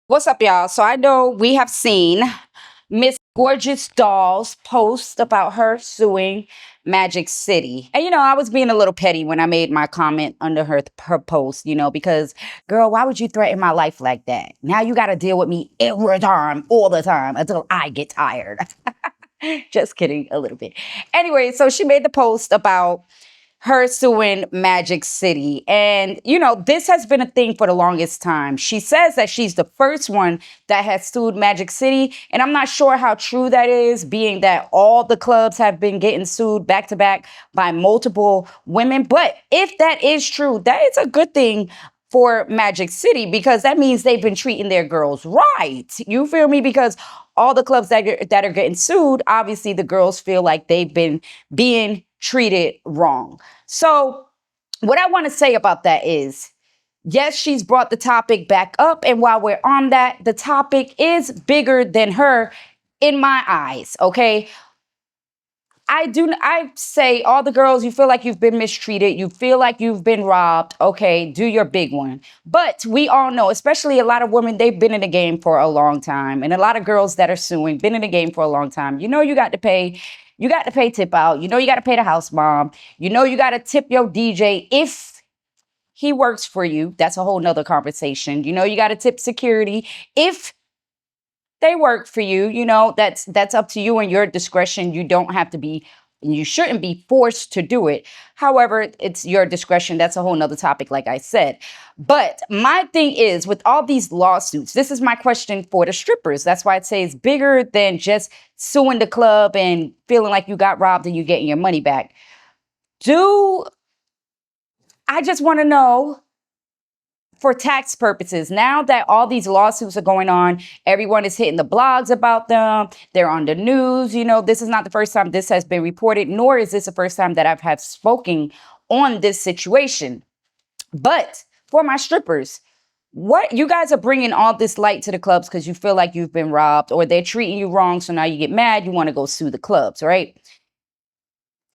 What's up, y'all? So I know we have seen Miss Gorgeous Doll's post about her suing Magic City. And I was being a little petty when I made my comment under her post, because girl, why would you threaten my life like that? Now you got to deal with me every time, all the time until I get tired. Just kidding, a little bit. Anyway, so she made the post about her suing Magic City. And, this has been a thing for the longest time. She says that she's the first one that has sued Magic City. And I'm not sure how true that is, being that all the clubs have been getting sued back to back by multiple women. But if that is true, that is a good thing for Magic City, because that means they've been treating their girls right. You feel me? Because all the clubs that are getting sued, obviously the girls feel like they've been being treated wrong. So what I want to say about that is, yes, she's brought the topic back up. And while we're on that, the topic is bigger than her in my eyes. Okay. I say, all the girls, you feel like you've been mistreated, you feel like you've been robbed, okay, do your big one. But we all know, especially a lot of women, they've been in the game for a long time. And a lot of girls that are suing, been in the game for a long time. You got to pay tip out. You got to pay the house mom. You got to tip your DJ if he works for you. That's a whole nother conversation. You got to tip security if they work for you. That's up to you and your discretion. You shouldn't be forced to do it. However, it's your discretion. That's a whole nother topic, like I said. But my thing is, with all these lawsuits, this is my question for the strippers. That's why I'd say it's bigger than just suing the club and feeling like you got robbed and you getting your money back. I just want to know, for tax purposes, now that all these lawsuits are going on, everyone is hitting the blogs about them. They're on the news. This is not the first time this has been reported, nor is this the first time that I've have spoken on this situation. But for my strippers, what you guys are bringing all this light to the clubs because you feel like you've been robbed or they're treating you wrong. So now you get mad. You want to go sue the clubs, right?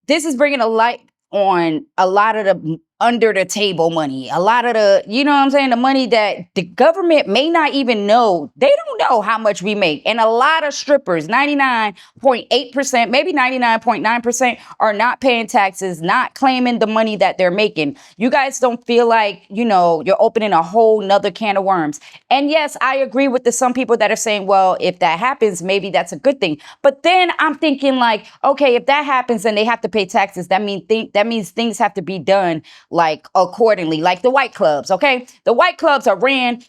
This is bringing a light on a lot of the under the table money, a lot of the, the money that the government may not even know. They don't know how much we make. And a lot of strippers, 99.8%, maybe 99.9% are not paying taxes, not claiming the money that they're making. You guys don't feel like, you're opening a whole nother can of worms. And yes, I agree with some people that are saying, well, if that happens, maybe that's a good thing. But then I'm thinking like, okay, if that happens and they have to pay taxes, that means things have to be done like accordingly, like the white clubs. Okay. The white clubs are ran.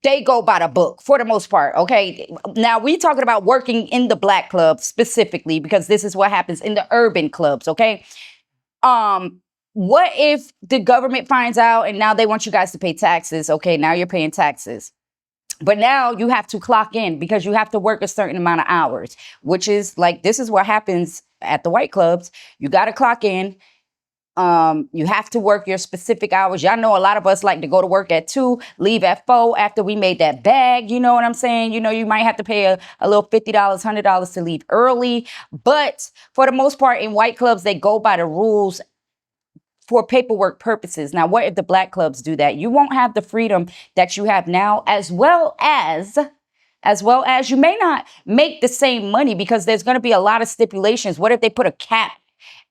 They go by the book for the most part. Okay. Now we talking about working in the black clubs specifically, because this is what happens in the urban clubs. Okay. What if the government finds out and now they want you guys to pay taxes? Okay. Now you're paying taxes. But now you have to clock in because you have to work a certain amount of hours, which is like, this is what happens at the white clubs. You got to clock in. You have to work your specific hours. Y'all know a lot of us like to go to work at 2, leave at 4 after we made that bag. You know what I'm saying? You might have to pay a little $50, $100 to leave early. But for the most part, in white clubs, they go by the rules for paperwork purposes. Now, what if the black clubs do that? You won't have the freedom that you have now, as well as you may not make the same money because there's going to be a lot of stipulations. What if they put a cap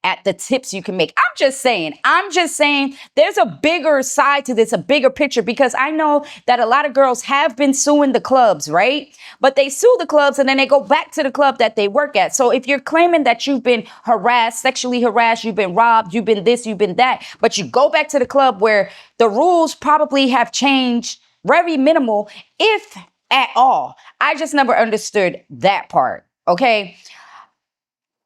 at the tips you can make? I'm just saying there's a bigger side to this, a bigger picture, because I know that a lot of girls have been suing the clubs, right? But they sue the clubs and then they go back to the club that they work at. So if you're claiming that you've been harassed, sexually harassed, you've been robbed, you've been this, you've been that, but you go back to the club where the rules probably have changed very minimal, if at all. I just never understood that part. Okay.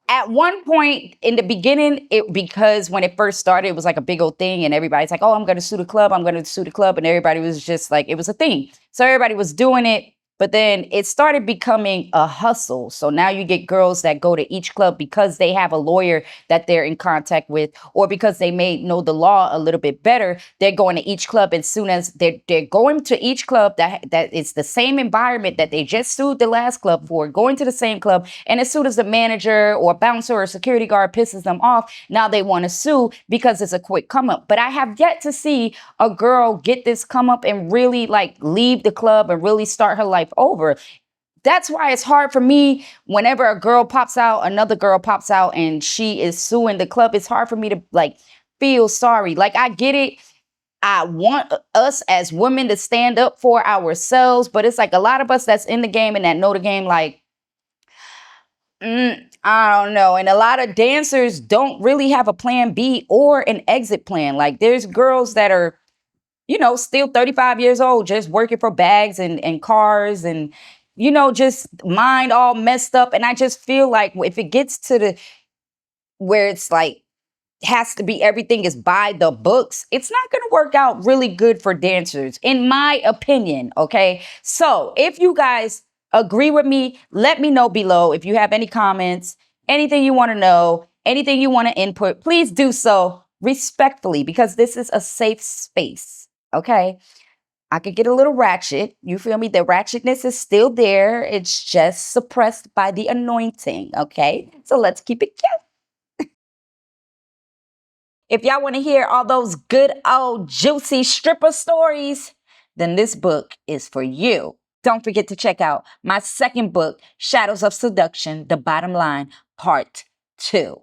At one point in the beginning, because when it first started, it was like a big old thing and everybody's like, oh, I'm going to sue the club. I'm going to sue the club. And everybody was just like, it was a thing. So everybody was doing it. But then it started becoming a hustle. So now you get girls that go to each club because they have a lawyer that they're in contact with, or because they may know the law a little bit better. They're going to each club. As soon as they're going to each club that it's the same environment that they just sued the last club for, going to the same club. And as soon as the manager or bouncer or security guard pisses them off, now they want to sue because it's a quick come up. But I have yet to see a girl get this come up and really like leave the club and really start her life over. That's why it's hard for me whenever a girl pops out, another girl pops out and she is suing the club. It's hard for me to like feel sorry. Like, I get it. I want us as women to stand up for ourselves, but it's like a lot of us that's in the game and that know the game, like, I don't know. And a lot of dancers don't really have a plan B or an exit plan. Like, there's girls that are, still 35 years old, just working for bags and cars and, just mind all messed up. And I just feel like if it gets to the where it's like, has to be everything is by the books, it's not going to work out really good for dancers, in my opinion. Okay. So if you guys agree with me, let me know below. If you have any comments, anything you want to know, anything you want to input, please do so respectfully, because this is a safe space. Okay. I could get a little ratchet. You feel me? The ratchetness is still there. It's just suppressed by the anointing. Okay. So let's keep it cute. If y'all want to hear all those good old juicy stripper stories, then this book is for you. Don't forget to check out my second book, Shadows of Seduction, The Bottom Line, Part 2.